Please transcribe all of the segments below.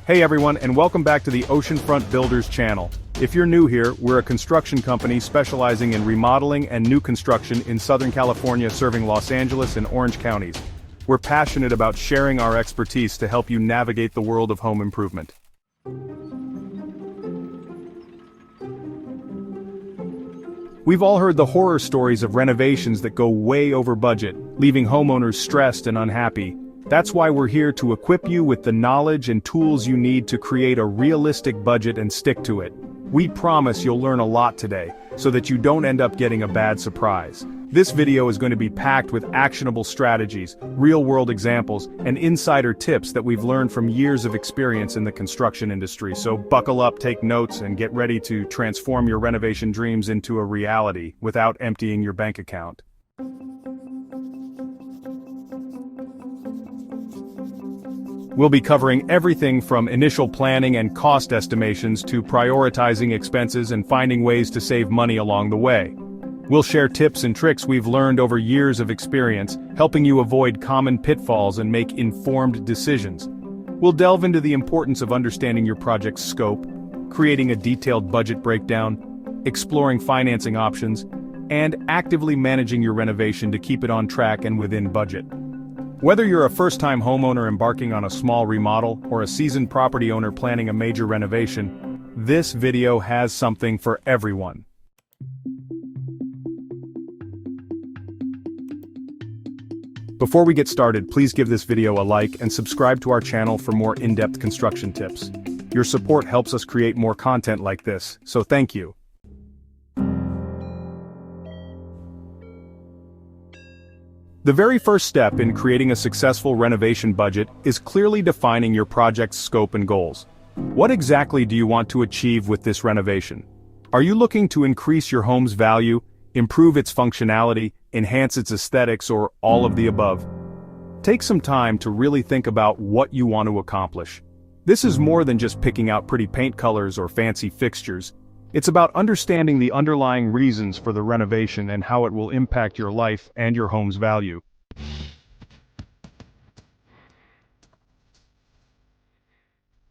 Hey everyone, and welcome back to the Oceanfront Builders channel. If you're new here, we're a construction company specializing in remodeling and new construction in Southern California, serving Los Angeles and Orange counties. We're passionate about sharing our expertise to help you navigate the world of home improvement. We've all heard the horror stories of renovations that go way over budget, leaving homeowners stressed and unhappy. That's why we're here to equip you with the knowledge and tools you need to create a realistic budget and stick to it. We promise you'll learn a lot today, so that you don't end up getting a bad surprise. This video is going to be packed with actionable strategies, real-world examples, and insider tips that we've learned from years of experience in the construction industry. So buckle up, take notes, and get ready to transform your renovation dreams into a reality without emptying your bank account. We'll be covering everything from initial planning and cost estimations to prioritizing expenses and finding ways to save money along the way. We'll share tips and tricks we've learned over years of experience, helping you avoid common pitfalls and make informed decisions. We'll delve into the importance of understanding your project's scope, creating a detailed budget breakdown, exploring financing options, and actively managing your renovation to keep it on track and within budget. Whether you're a first-time homeowner embarking on a small remodel or a seasoned property owner planning a major renovation, this video has something for everyone. Before we get started, please give this video a like and subscribe to our channel for more in-depth construction tips. Your support helps us create more content like this, so thank you. The very first step in creating a successful renovation budget is clearly defining your project's scope and goals. What exactly do you want to achieve with this renovation? Are you looking to increase your home's value, improve its functionality, enhance its aesthetics, or all of the above? Take some time to really think about what you want to accomplish. This is more than just picking out pretty paint colors or fancy fixtures. It's about understanding the underlying reasons for the renovation and how it will impact your life and your home's value.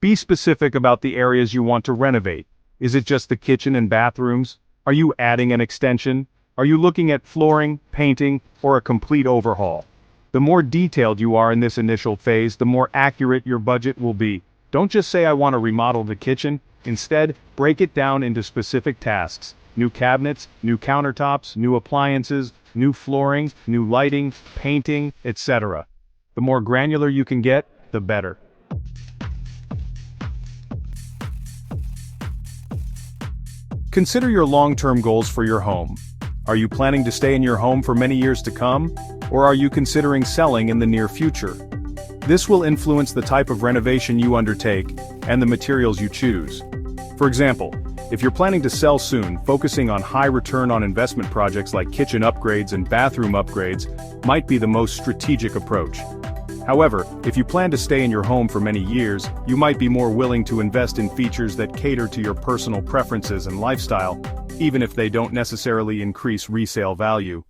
Be specific about the areas you want to renovate. Is it just the kitchen and bathrooms? Are you adding an extension? Are you looking at flooring, painting, or a complete overhaul? The more detailed you are in this initial phase, the more accurate your budget will be. Don't just say, "I want to remodel the kitchen." Instead, break it down into specific tasks: new cabinets, new countertops, new appliances, new flooring, new lighting, painting, etc. The more granular you can get, the better. Consider your long-term goals for your home. Are you planning to stay in your home for many years to come, or are you considering selling in the near future? This will influence the type of renovation you undertake and the materials you choose. For example, if you're planning to sell soon, focusing on high return on investment projects like kitchen upgrades and bathroom upgrades might be the most strategic approach. However, if you plan to stay in your home for many years, you might be more willing to invest in features that cater to your personal preferences and lifestyle, even if they don't necessarily increase resale value.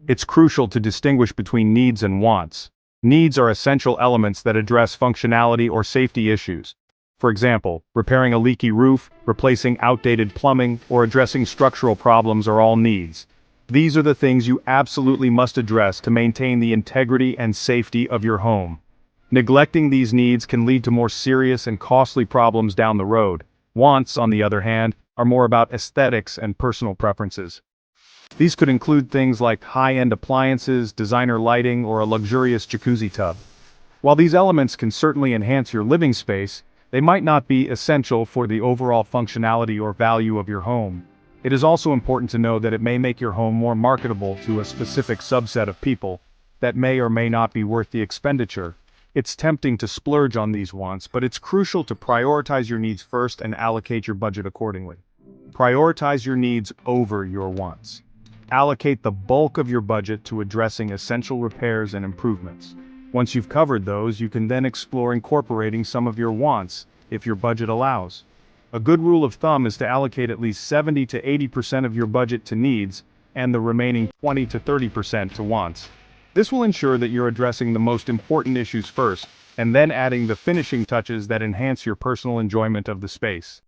It's crucial to distinguish between needs and wants. Needs are essential elements that address functionality or safety issues. For example, repairing a leaky roof, replacing outdated plumbing, or addressing structural problems are all needs. These are the things you absolutely must address to maintain the integrity and safety of your home. Neglecting these needs can lead to more serious and costly problems down the road. Wants, on the other hand, are more about aesthetics and personal preferences. These could include things like high-end appliances, designer lighting, or a luxurious jacuzzi tub. While these elements can certainly enhance your living space, they might not be essential for the overall functionality or value of your home. It is also important to know that it may make your home more marketable to a specific subset of people that may or may not be worth the expenditure. It's tempting to splurge on these wants, but it's crucial to prioritize your needs first and allocate your budget accordingly. Prioritize your needs over your wants. Allocate the bulk of your budget to addressing essential repairs and improvements. Once you've covered those, you can then explore incorporating some of your wants, if your budget allows. A good rule of thumb is to allocate at least 70 to 80% of your budget to needs, and the remaining 20 to 30% to wants. This will ensure that you're addressing the most important issues first, and then adding the finishing touches that enhance your personal enjoyment of the space.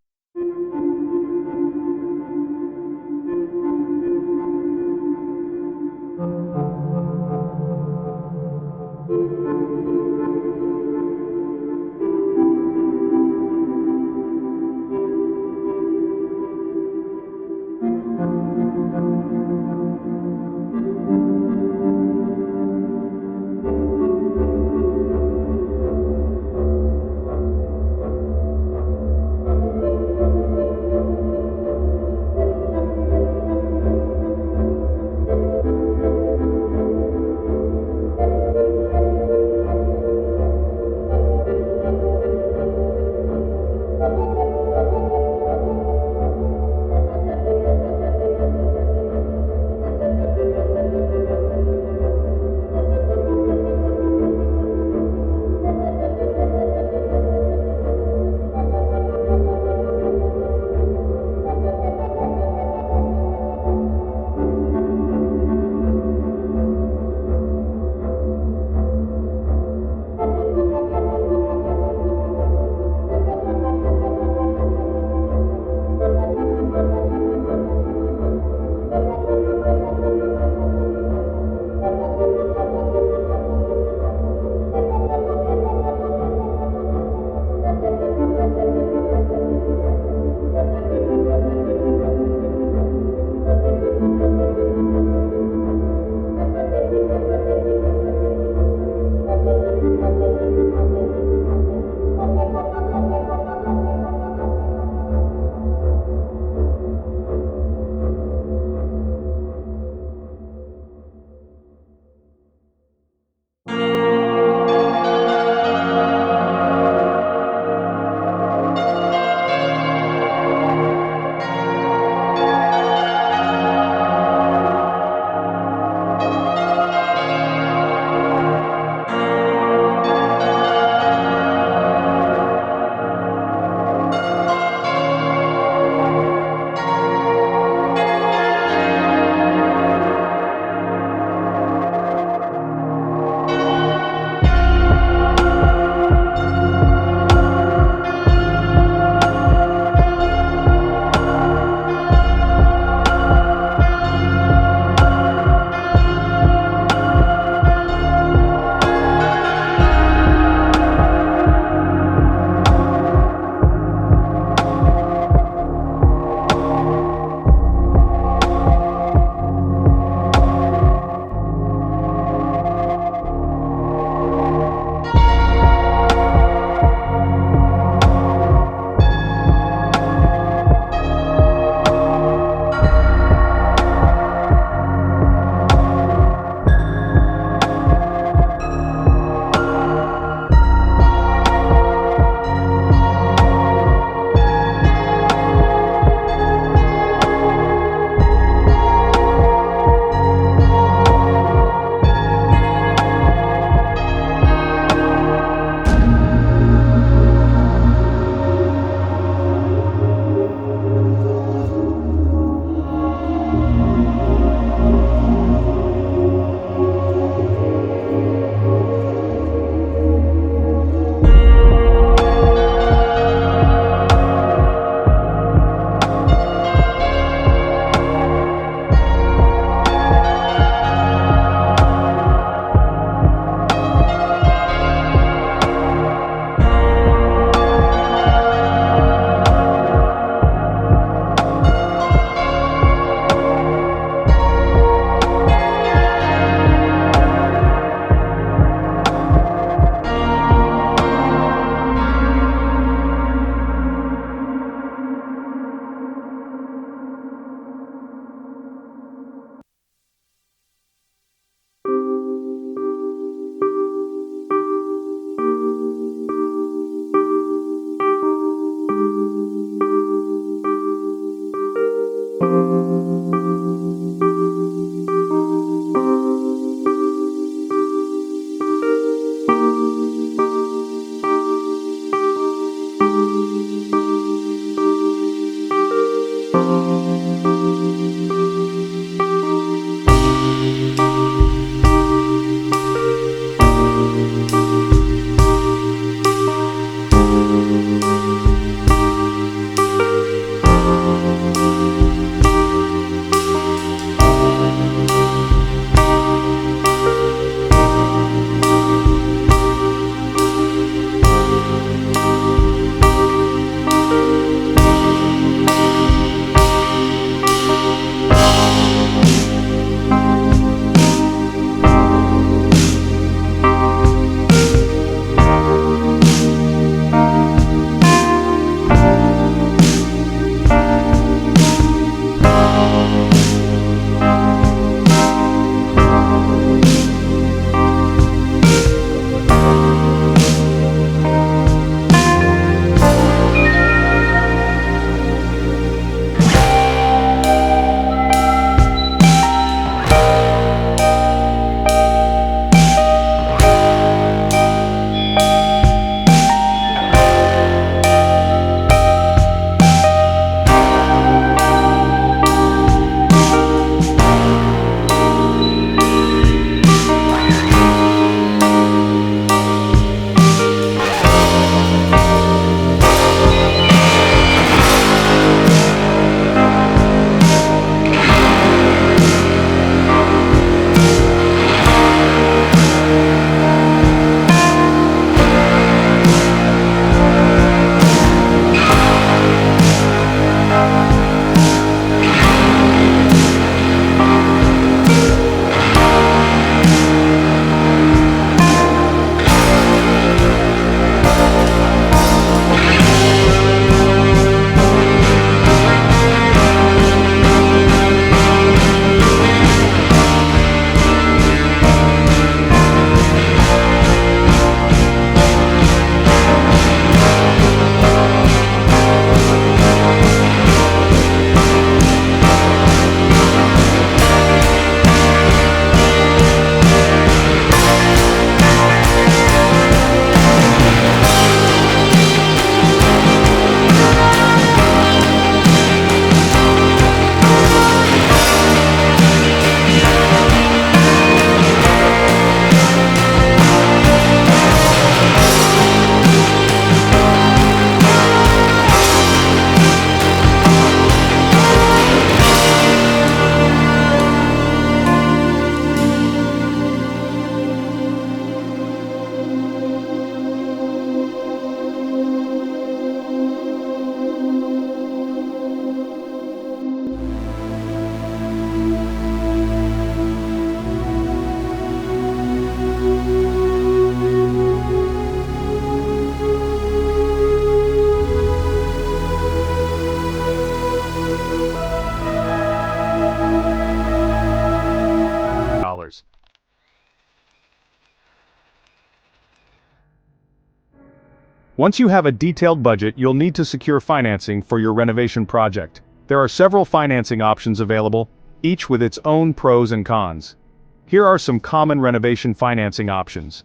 Once you have a detailed budget, you'll need to secure financing for your renovation project. There are several financing options available, each with its own pros and cons. Here are some common renovation financing options.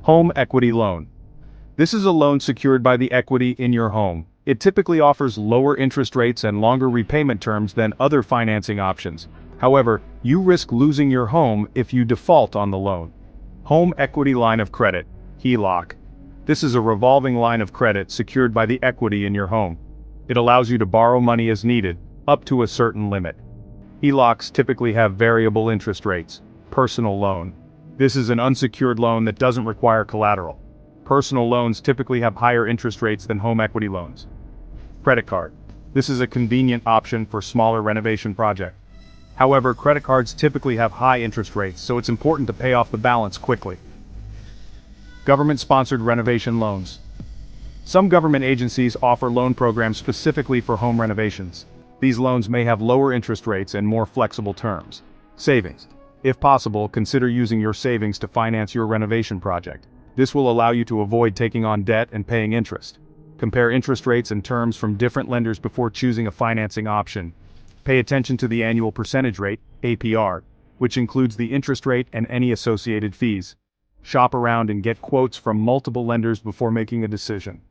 Home equity loan. This is a loan secured by the equity in your home. It typically offers lower interest rates and longer repayment terms than other financing options. However, you risk losing your home if you default on the loan. Home equity line of credit, HELOC. This is a revolving line of credit secured by the equity in your home. It allows you to borrow money as needed, up to a certain limit. HELOCs typically have variable interest rates. Personal loan. This is an unsecured loan that doesn't require collateral. Personal loans typically have higher interest rates than home equity loans. Credit card. This is a convenient option for smaller renovation projects. However, credit cards typically have high interest rates, so it's important to pay off the balance quickly. Government-sponsored renovation loans. Some government agencies offer loan programs specifically for home renovations. These loans may have lower interest rates and more flexible terms. Savings. If possible, consider using your savings to finance your renovation project. This will allow you to avoid taking on debt and paying interest. Compare interest rates and terms from different lenders before choosing a financing option. Pay attention to the annual percentage rate, APR, which includes the interest rate and any associated fees. Shop around and get quotes from multiple lenders before making a decision.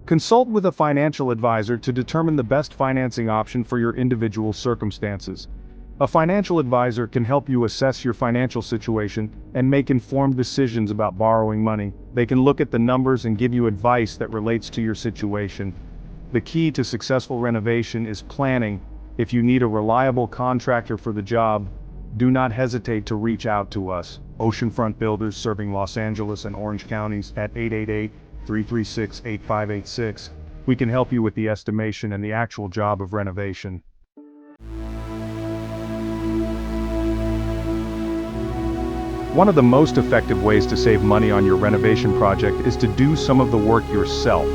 Consult with a financial advisor to determine the best financing option for your individual circumstances. A financial advisor can help you assess your financial situation and make informed decisions about borrowing money. They can look at the numbers and give you advice that relates to your situation. The key to successful renovation is planning. If you need a reliable contractor for the job, do not hesitate to reach out to us. Oceanfront Builders, serving Los Angeles and Orange counties, at 888-336-8586. We can help you with the estimation and the actual job of renovation. One of the most effective ways to save money on your renovation project is to do some of the work yourself.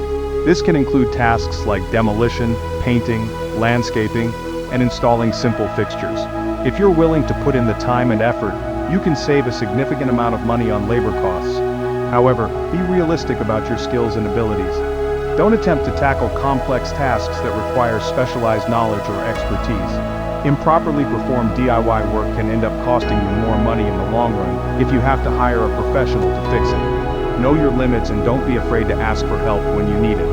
This can include tasks like demolition, painting, landscaping, and installing simple fixtures. If you're willing to put in the time and effort, you can save a significant amount of money on labor costs. However, be realistic about your skills and abilities. Don't attempt to tackle complex tasks that require specialized knowledge or expertise. Improperly performed DIY work can end up costing you more money in the long run if you have to hire a professional to fix it. Know your limits and don't be afraid to ask for help when you need it.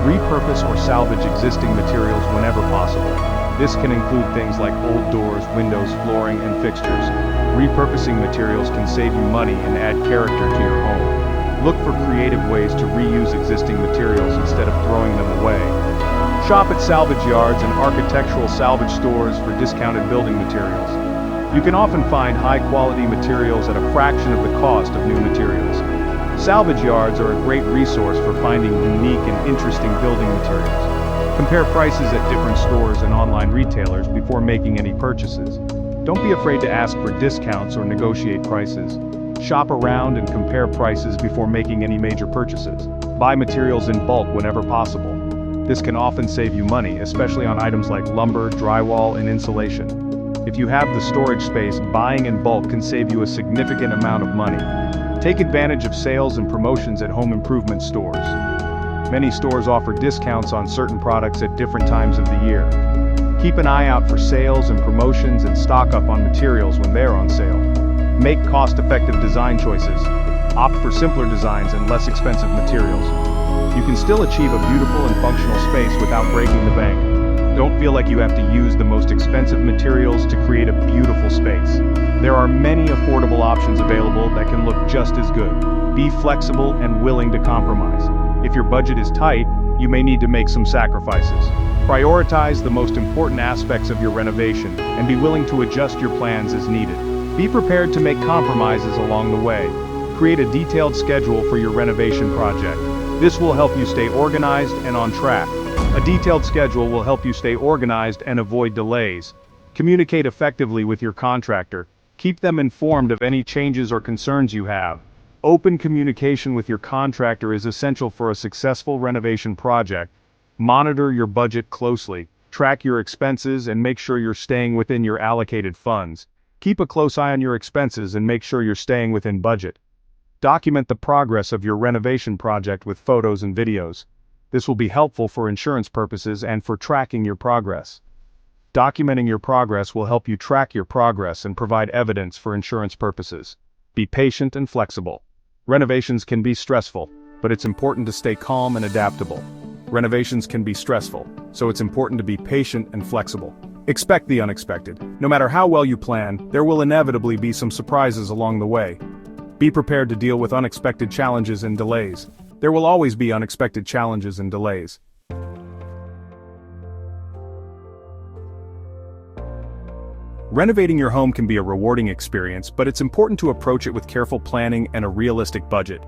Repurpose or salvage existing materials whenever possible. This can include things like old doors, windows, flooring, and fixtures. Repurposing materials can save you money and add character to your home. Look for creative ways to reuse existing materials instead of throwing them away. Shop at salvage yards and architectural salvage stores for discounted building materials. You can often find high-quality materials at a fraction of the cost of new materials. Salvage yards are a great resource for finding unique and interesting building materials. Compare prices at different stores and online retailers before making any purchases. Don't be afraid to ask for discounts or negotiate prices. Shop around and compare prices before making any major purchases. Buy materials in bulk whenever possible. This can often save you money, especially on items like lumber, drywall, and insulation. If you have the storage space, buying in bulk can save you a significant amount of money. Take advantage of sales and promotions at home improvement stores. Many stores offer discounts on certain products at different times of the year. Keep an eye out for sales and promotions and stock up on materials when they're on sale. Make cost-effective design choices. Opt for simpler designs and less expensive materials. You can still achieve a beautiful and functional space without breaking the bank. Don't feel like you have to use the most expensive materials to create a beautiful space. There are many affordable options available that can look just as good. Be flexible and willing to compromise. If your budget is tight, you may need to make some sacrifices. Prioritize the most important aspects of your renovation and be willing to adjust your plans as needed. Be prepared to make compromises along the way. Create a detailed schedule for your renovation project. This will help you stay organized and on track. A detailed schedule will help you stay organized and avoid delays. Communicate effectively with your contractor. Keep them informed of any changes or concerns you have. Open communication with your contractor is essential for a successful renovation project. Monitor your budget closely. Track your expenses and make sure you're staying within your allocated funds. Keep a close eye on your expenses and make sure you're staying within budget. Document the progress of your renovation project with photos and videos. This will be helpful for insurance purposes and for tracking your progress. Documenting your progress will help you track your progress and provide evidence for insurance purposes. Be patient and flexible. Renovations can be stressful, but it's important to stay calm and adaptable. Renovations can be stressful, so it's important to be patient and flexible. Expect the unexpected. No matter how well you plan, there will inevitably be some surprises along the way. Be prepared to deal with unexpected challenges and delays. There will always be unexpected challenges and delays. Renovating your home can be a rewarding experience, but it's important to approach it with careful planning and a realistic budget.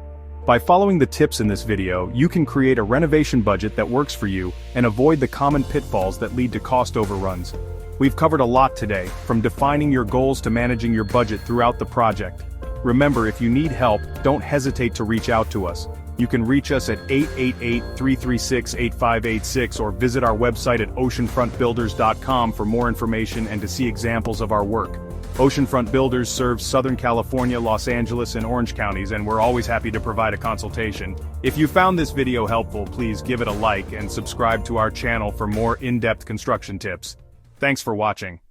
By following the tips in this video, you can create a renovation budget that works for you and avoid the common pitfalls that lead to cost overruns. We've covered a lot today, from defining your goals to managing your budget throughout the project. Remember, if you need help, don't hesitate to reach out to us. You can reach us at 888-336-8586 or visit our website at oceanfrontbuilders.com for more information and to see examples of our work. Oceanfront Builders serves Southern California, Los Angeles, and Orange counties, and we're always happy to provide a consultation. If you found this video helpful, please give it a like and subscribe to our channel for more in-depth construction tips. Thanks for watching.